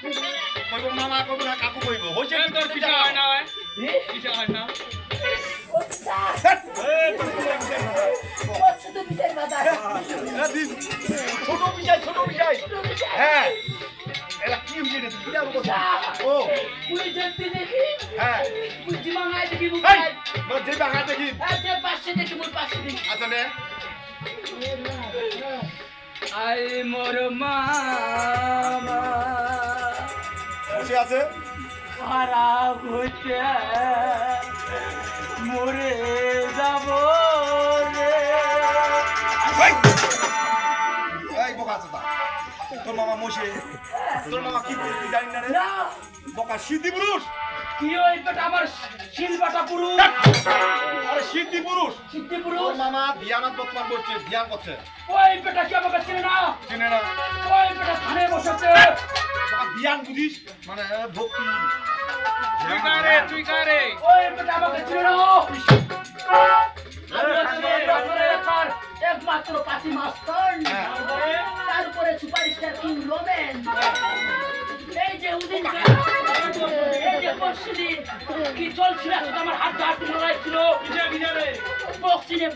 কইব মামা কইব না কাকু কইব হইছে কি তোর পিঠা হয় না পিঠা হয় না ছোট পিঠাই হ্যাঁ এলা কি হইছে রে পিঠা ও পুরি দেখতে দেখি হ্যাঁ বুঝি মাঙাই দেখি এই যে বাঙা দেখি আচ্ছা পাশে দেখি মোর পাশে দেখি আচ্ছা নে আই মোর মামা বসে আছে খারাপ হইতে মরে যাব রে এই বোকা আছে তোর মামা মশে তোর মামা কি করতে জানি না রে বোকা সিদ্ধি পুরুষ কি ওই বেটা আমার শিলবাটা পুরুষ আরে সিদ্ধি পুরুষ তোর মামা ধ্যানত বর্তমান করছে ধ্যান করছে ওই বেটা কি আমাকে চিনে না চিনে না ওই বেটা থানে বসেছে বোকা ধ্যান বুঝিস মানে ভক্তি তুই কারে ওই বেটা আমাকে চিনে না একমাত্র পাতি মাস্টার তারপরে সুপারস্টার কিং রোবেন এই যে উদিন এই যে বক্সিং কি চলছিল আমার হাত লড়াই ছিল বক্সিংয়ে